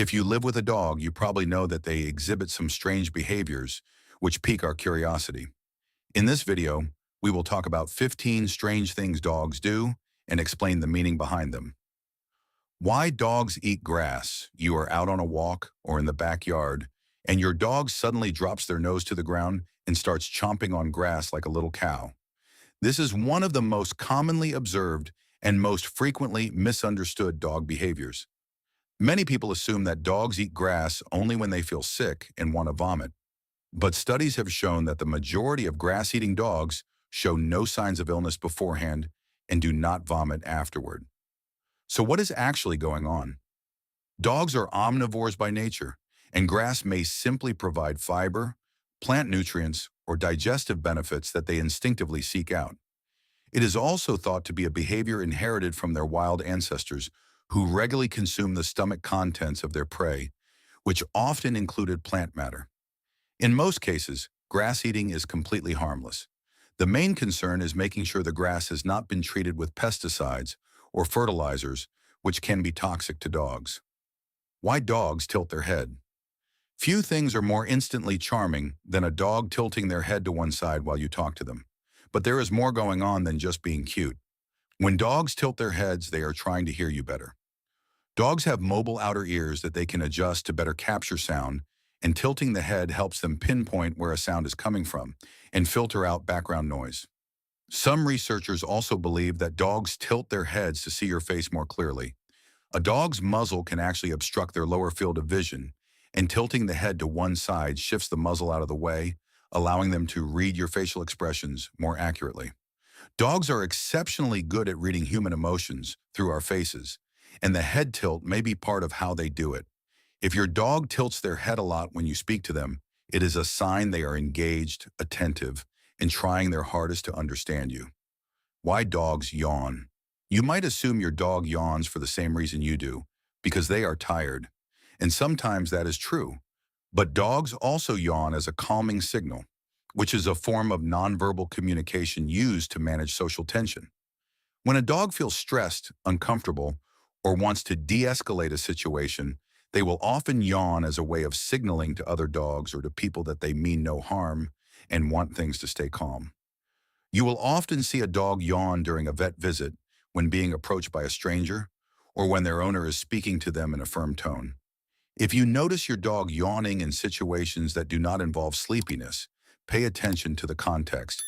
If you live with a dog, you probably know that they exhibit some strange behaviors, which pique our curiosity. In this video, we will talk about 15 strange things dogs do and explain the meaning behind them. Why dogs eat grass. You are out on a walk or in the backyard, and your dog suddenly drops their nose to the ground and starts chomping on grass like a little cow. This is one of the most commonly observed and most frequently misunderstood dog behaviors. Many people assume that dogs eat grass only when they feel sick and want to vomit, but studies have shown that the majority of grass-eating dogs show no signs of illness beforehand and do not vomit afterward. So what is actually going on? Dogs are omnivores by nature, and grass may simply provide fiber, plant nutrients, or digestive benefits that they instinctively seek out. It is also thought to be a behavior inherited from their wild ancestors who regularly consumed the stomach contents of their prey, which often included plant matter. In most cases, grass eating is completely harmless. The main concern is making sure the grass has not been treated with pesticides or fertilizers, which can be toxic to dogs. Why dogs tilt their head. Few things are more instantly charming than a dog tilting their head to one side while you talk to them. But there is more going on than just being cute. When dogs tilt their heads, they are trying to hear you better. Dogs have mobile outer ears that they can adjust to better capture sound, and tilting the head helps them pinpoint where a sound is coming from and filter out background noise. Some researchers also believe that dogs tilt their heads to see your face more clearly. A dog's muzzle can actually obstruct their lower field of vision, and tilting the head to one side shifts the muzzle out of the way, allowing them to read your facial expressions more accurately. Dogs are exceptionally good at reading human emotions through our faces, and the head tilt may be part of how they do it. If your dog tilts their head a lot when you speak to them, it is a sign they are engaged, attentive, and trying their hardest to understand you. Why dogs yawn. You might assume your dog yawns for the same reason you do, because they are tired. And sometimes that is true. But dogs also yawn as a calming signal, which is a form of nonverbal communication used to manage social tension. When a dog feels stressed, uncomfortable, or wants to de-escalate a situation, they will often yawn as a way of signaling to other dogs or to people that they mean no harm and want things to stay calm. You will often see a dog yawn during a vet visit when being approached by a stranger or when their owner is speaking to them in a firm tone. If you notice your dog yawning in situations that do not involve sleepiness, pay attention to the context.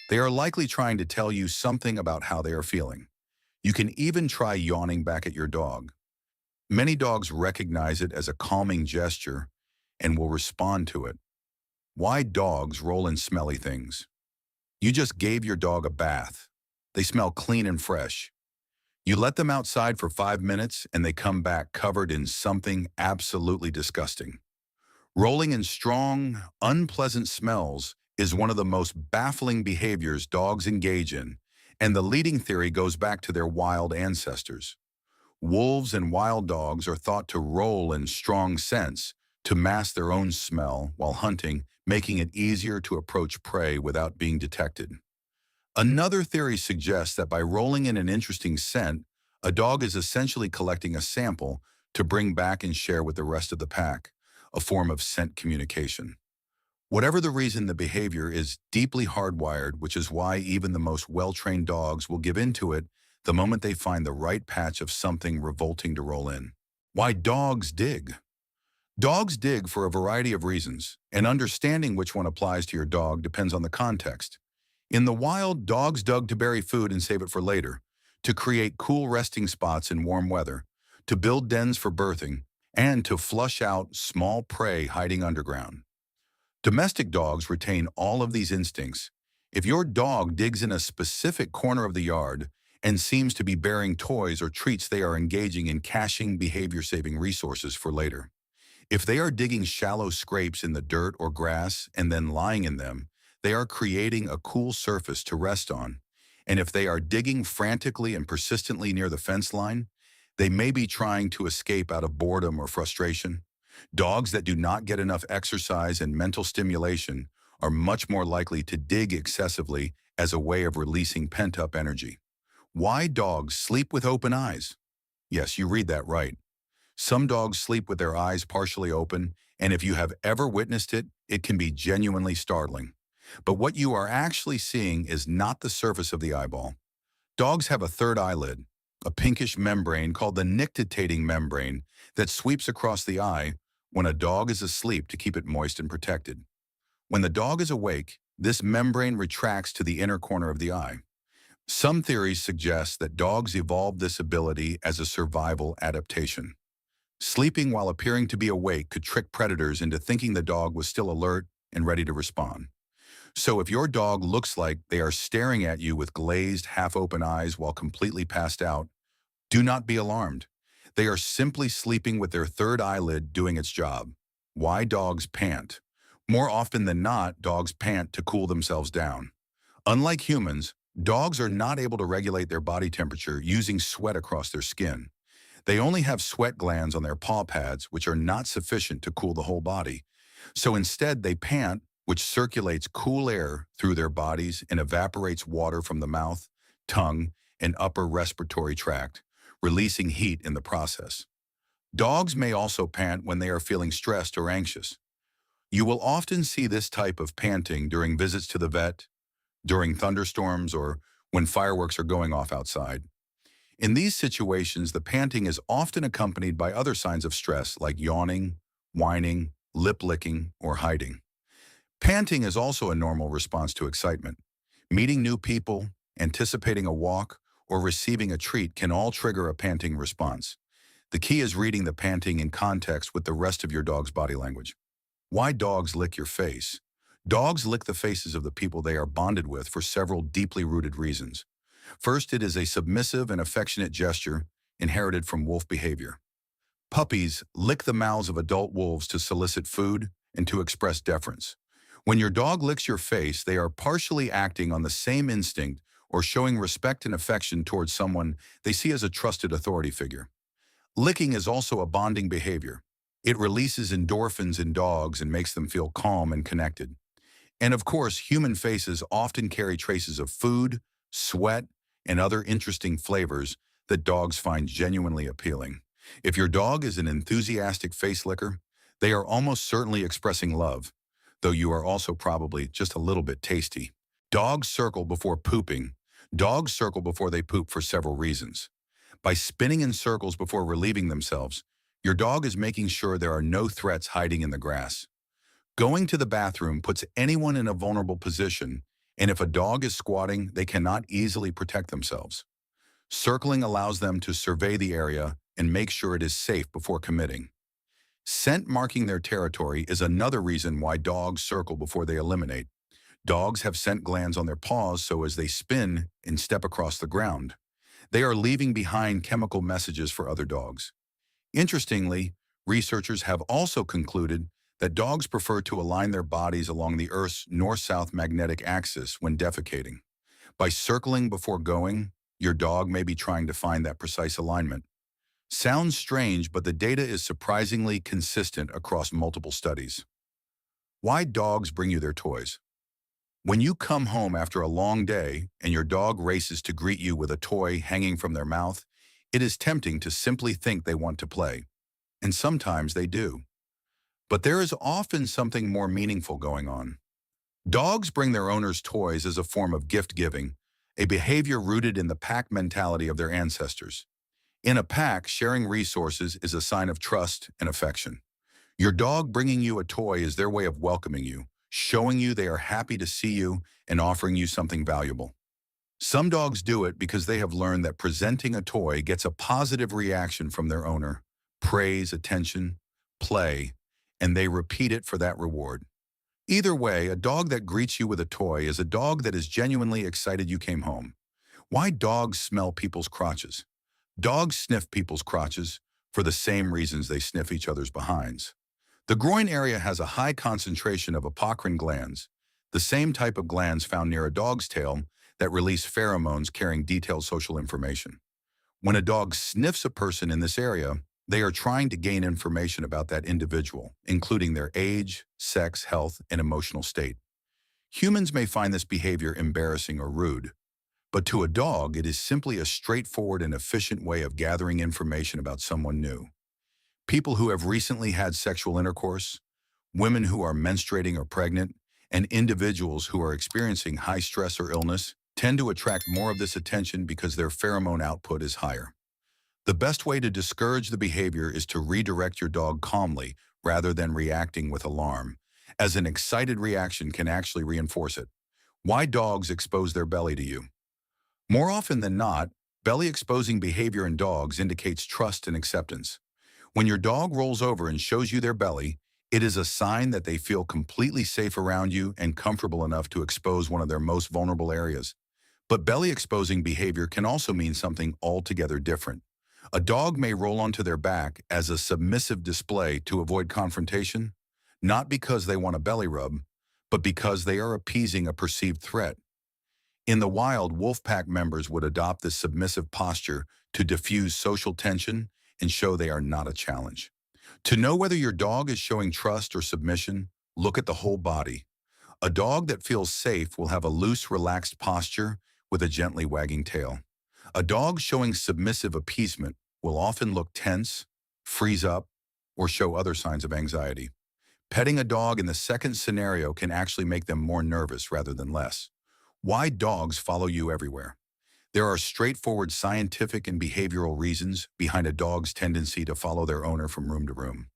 They are likely trying to tell you something about how they are feeling. You can even try yawning back at your dog. Many dogs recognize it as a calming gesture and will respond to it. Why dogs roll in smelly things. You just gave your dog a bath. They smell clean and fresh. You let them outside for 5 minutes and they come back covered in something absolutely disgusting. Rolling in strong, unpleasant smells is one of the most baffling behaviors dogs engage in, and the leading theory goes back to their wild ancestors. Wolves and wild dogs are thought to roll in strong scents to mask their own smell while hunting, making it easier to approach prey without being detected. Another theory suggests that by rolling in an interesting scent, a dog is essentially collecting a sample to bring back and share with the rest of the pack, a form of scent communication. Whatever the reason, the behavior is deeply hardwired, which is why even the most well-trained dogs will give into it the moment they find the right patch of something revolting to roll in. Why dogs dig. Dogs dig for a variety of reasons, and understanding which one applies to your dog depends on the context. In the wild, dogs dug to bury food and save it for later, to create cool resting spots in warm weather, to build dens for birthing, and to flush out small prey hiding underground. Domestic dogs retain all of these instincts. If your dog digs in a specific corner of the yard and seems to be burying toys or treats, they are engaging in caching behavior-saving resources for later. If they are digging shallow scrapes in the dirt or grass and then lying in them, they are creating a cool surface to rest on. And if they are digging frantically and persistently near the fence line, they may be trying to escape out of boredom or frustration. Dogs that do not get enough exercise and mental stimulation are much more likely to dig excessively as a way of releasing pent-up energy. Why dogs sleep with open eyes? Yes, you read that right. Some dogs sleep with their eyes partially open, and if you have ever witnessed it, it can be genuinely startling. But what you are actually seeing is not the surface of the eyeball. Dogs have a third eyelid, a pinkish membrane called the nictitating membrane that sweeps across the eye when a dog is asleep to keep it moist and protected. When the dog is awake, this membrane retracts to the inner corner of the eye. Some theories suggest that dogs evolved this ability as a survival adaptation. Sleeping while appearing to be awake could trick predators into thinking the dog was still alert and ready to respond. So if your dog looks like they are staring at you with glazed, half-open eyes while completely passed out, do not be alarmed. They are simply sleeping with their third eyelid doing its job. Why dogs pant? More often than not, dogs pant to cool themselves down. Unlike humans, dogs are not able to regulate their body temperature using sweat across their skin. They only have sweat glands on their paw pads, which are not sufficient to cool the whole body. So instead, they pant, which circulates cool air through their bodies and evaporates water from the mouth, tongue, and upper respiratory tract, releasing heat in the process. Dogs may also pant when they are feeling stressed or anxious. You will often see this type of panting during visits to the vet, during thunderstorms, or when fireworks are going off outside. In these situations, the panting is often accompanied by other signs of stress like yawning, whining, lip licking, or hiding. Panting is also a normal response to excitement. Meeting new people, anticipating a walk, or receiving a treat can all trigger a panting response. The key is reading the panting in context with the rest of your dog's body language. Why dogs lick your face? Dogs lick the faces of the people they are bonded with for several deeply rooted reasons. First, it is a submissive and affectionate gesture inherited from wolf behavior. Puppies lick the mouths of adult wolves to solicit food and to express deference. When your dog licks your face, they are partially acting on the same instinct or showing respect and affection towards someone they see as a trusted authority figure. Licking is also a bonding behavior. It releases endorphins in dogs and makes them feel calm and connected. And of course, human faces often carry traces of food, sweat, and other interesting flavors that dogs find genuinely appealing. If your dog is an enthusiastic face licker, they are almost certainly expressing love, though you are also probably just a little bit tasty. Dogs circle before pooping. Dogs circle before they poop for several reasons. By spinning in circles before relieving themselves, your dog is making sure there are no threats hiding in the grass. Going to the bathroom puts anyone in a vulnerable position, and if a dog is squatting, they cannot easily protect themselves. Circling allows them to survey the area and make sure it is safe before committing. Scent marking their territory is another reason why dogs circle before they eliminate. Dogs have scent glands on their paws, so as they spin and step across the ground, they are leaving behind chemical messages for other dogs. Interestingly, researchers have also concluded that dogs prefer to align their bodies along the Earth's north-south magnetic axis when defecating. By circling before going, your dog may be trying to find that precise alignment. Sounds strange, but the data is surprisingly consistent across multiple studies. Why dogs bring you their toys? When you come home after a long day and your dog races to greet you with a toy hanging from their mouth, it is tempting to simply think they want to play. And sometimes they do. But there is often something more meaningful going on. Dogs bring their owners toys as a form of gift giving, a behavior rooted in the pack mentality of their ancestors. In a pack, sharing resources is a sign of trust and affection. Your dog bringing you a toy is their way of welcoming you, showing you they are happy to see you and offering you something valuable. Some dogs do it because they have learned that presenting a toy gets a positive reaction from their owner, praise, attention, play, and they repeat it for that reward. Either way, a dog that greets you with a toy is a dog that is genuinely excited you came home. Why dogs smell people's crotches? Dogs sniff people's crotches for the same reasons they sniff each other's behinds. The groin area has a high concentration of apocrine glands, the same type of glands found near a dog's tail that release pheromones carrying detailed social information. When a dog sniffs a person in this area, they are trying to gain information about that individual, including their age, sex, health, and emotional state. Humans may find this behavior embarrassing or rude, but to a dog, it is simply a straightforward and efficient way of gathering information about someone new. People who have recently had sexual intercourse, women who are menstruating or pregnant, and individuals who are experiencing high stress or illness tend to attract more of this attention because their pheromone output is higher. The best way to discourage the behavior is to redirect your dog calmly rather than reacting with alarm, as an excited reaction can actually reinforce it. Why dogs expose their belly to you? More often than not, belly exposing behavior in dogs indicates trust and acceptance. When your dog rolls over and shows you their belly, it is a sign that they feel completely safe around you and comfortable enough to expose one of their most vulnerable areas. But belly exposing behavior can also mean something altogether different. A dog may roll onto their back as a submissive display to avoid confrontation, not because they want a belly rub, but because they are appeasing a perceived threat. In the wild, wolf pack members would adopt this submissive posture to diffuse social tension and show they are not a challenge. To know whether your dog is showing trust or submission, look at the whole body. A dog that feels safe will have a loose, relaxed posture with a gently wagging tail. A dog showing submissive appeasement will often look tense, freeze up, or show other signs of anxiety. Petting a dog in the second scenario can actually make them more nervous rather than less. Why dogs follow you everywhere? There are straightforward scientific and behavioral reasons behind a dog's tendency to follow their owner from room to room.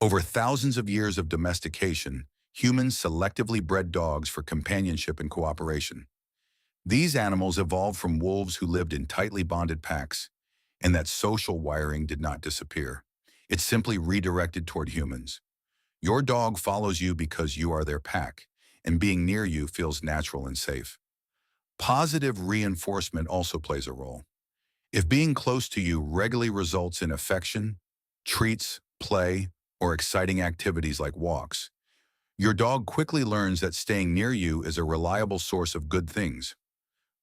Over thousands of years of domestication, humans selectively bred dogs for companionship and cooperation. These animals evolved from wolves who lived in tightly bonded packs, and that social wiring did not disappear. It simply redirected toward humans. Your dog follows you because you are their pack, and being near you feels natural and safe. Positive reinforcement also plays a role. If being close to you regularly results in affection, treats, play, or exciting activities like walks, your dog quickly learns that staying near you is a reliable source of good things.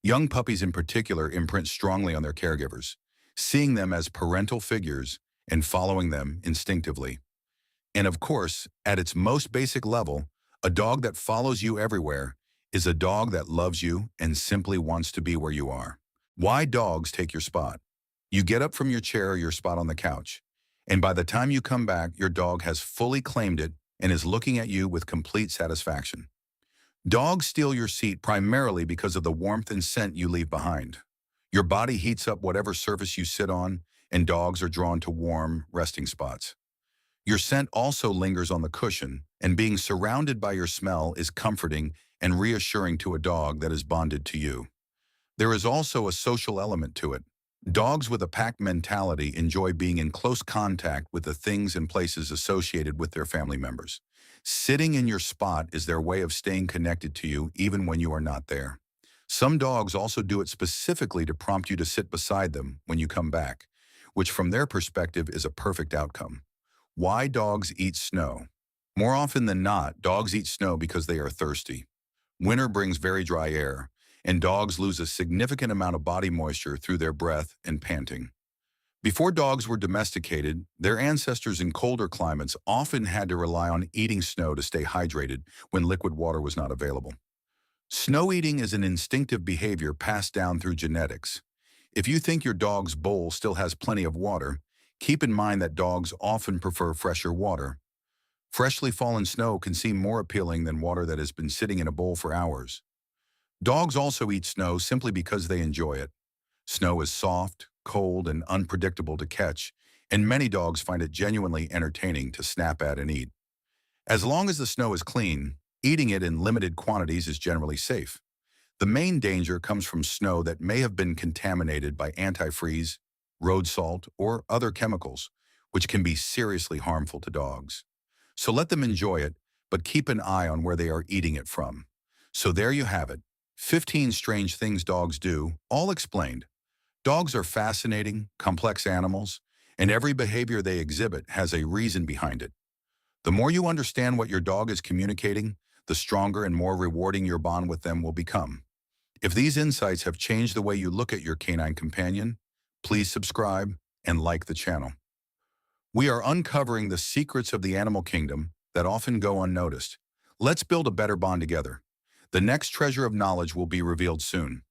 Young puppies in particular imprint strongly on their caregivers, seeing them as parental figures and following them instinctively. And of course, at its most basic level, a dog that follows you everywhere is a dog that loves you and simply wants to be where you are. Why dogs take your spot? You get up from your chair or your spot on the couch, and by the time you come back, your dog has fully claimed it and is looking at you with complete satisfaction. Dogs steal your seat primarily because of the warmth and scent you leave behind. Your body heats up whatever surface you sit on, and dogs are drawn to warm, resting spots. Your scent also lingers on the cushion, and being surrounded by your smell is comforting and reassuring to a dog that is bonded to you. There is also a social element to it. Dogs with a pack mentality enjoy being in close contact with the things and places associated with their family members. Sitting in your spot is their way of staying connected to you even when you are not there. Some dogs also do it specifically to prompt you to sit beside them when you come back, which from their perspective is a perfect outcome. Why dogs eat snow? More often than not, dogs eat snow because they are thirsty. Winter brings very dry air, and dogs lose a significant amount of body moisture through their breath and panting. Before dogs were domesticated, their ancestors in colder climates often had to rely on eating snow to stay hydrated when liquid water was not available. Snow eating is an instinctive behavior passed down through genetics. If you think your dog's bowl still has plenty of water, keep in mind that dogs often prefer fresher water. Freshly fallen snow can seem more appealing than water that has been sitting in a bowl for hours. Dogs also eat snow simply because they enjoy it. Snow is soft, cold, and unpredictable to catch, and many dogs find it genuinely entertaining to snap at and eat. As long as the snow is clean, eating it in limited quantities is generally safe. The main danger comes from snow that may have been contaminated by antifreeze, road salt, or other chemicals, which can be seriously harmful to dogs. So let them enjoy it, but keep an eye on where they are eating it from. So there you have it. 15 strange things dogs do, all explained. Dogs are fascinating, complex animals, and every behavior they exhibit has a reason behind it. The more you understand what your dog is communicating, the stronger and more rewarding your bond with them will become. If these insights have changed the way you look at your canine companion, please subscribe and like the channel. We are uncovering the secrets of the animal kingdom that often go unnoticed. Let's build a better bond together. The next treasure of knowledge will be revealed soon.